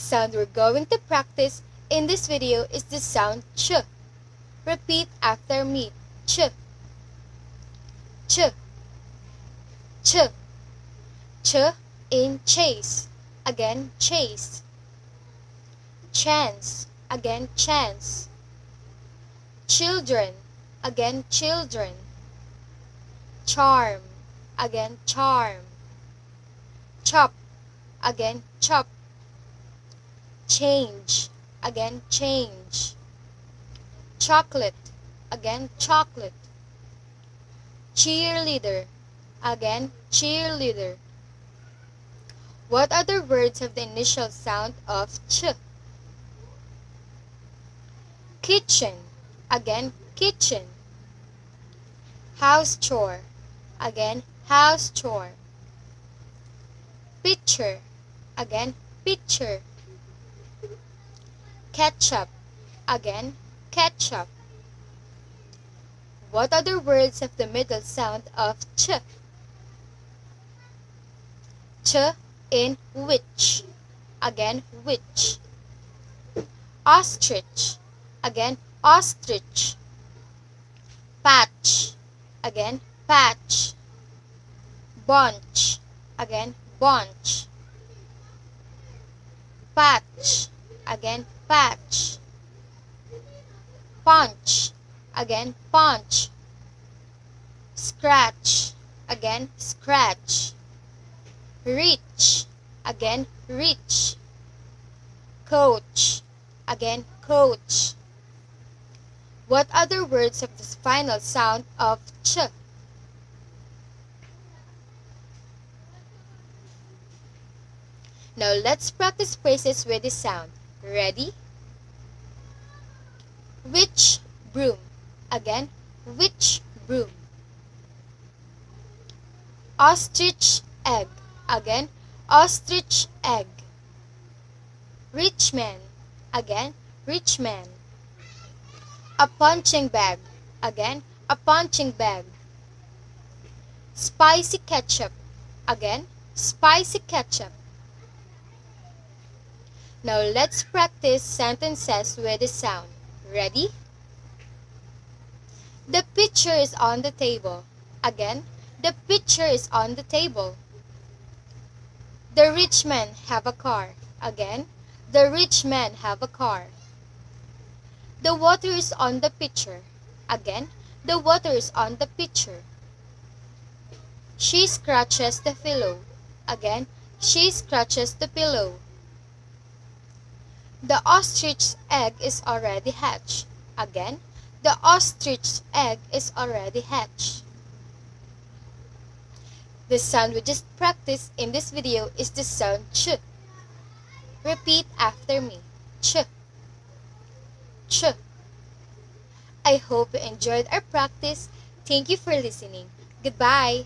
sound we're going to practice in this video is the sound ch. Repeat after me. Ch, ch, ch. Ch in chase. Again, chase. Chance. Again, chance. Children. Again, children. Charm. Again, charm. Chop. Again, chop. Change. Again, change. Chocolate. Again, chocolate. Cheerleader. Again, cheerleader. What other words have the initial sound of ch? Kitchen. Again, kitchen. House chore. Again, house chore. Pitcher. Again, pitcher. Ketchup. Again, ketchup. What other words have the middle sound of ch? Ch in witch. Again, witch. Ostrich. Again, ostrich. Patch. Again, patch. Bunch. Again, bunch. Patch. Again, patch. Punch. Again, punch. Scratch. Again, scratch. Reach. Again, reach. Coach. Again, coach. What other words have the final sound of ch? Now let's practice phrases with this sound. Ready? Which broom? Again, which broom? Ostrich egg. Again, ostrich egg. Rich man. Again, rich man. A punching bag. Again, a punching bag. Spicy ketchup. Again, spicy ketchup. Now let's practice sentences with the sound. Ready? The pitcher is on the table. Again, the pitcher is on the table. The rich man have a car. Again, the rich man have a car. The water is on the pitcher. Again, the water is on the pitcher. She scratches the pillow. Again, she scratches the pillow. The ostrich's egg is already hatched. Again, the ostrich's egg is already hatched. The sound we just practiced in this video is the sound ch. Repeat after me. Ch. Ch. I hope you enjoyed our practice. Thank you for listening. Goodbye.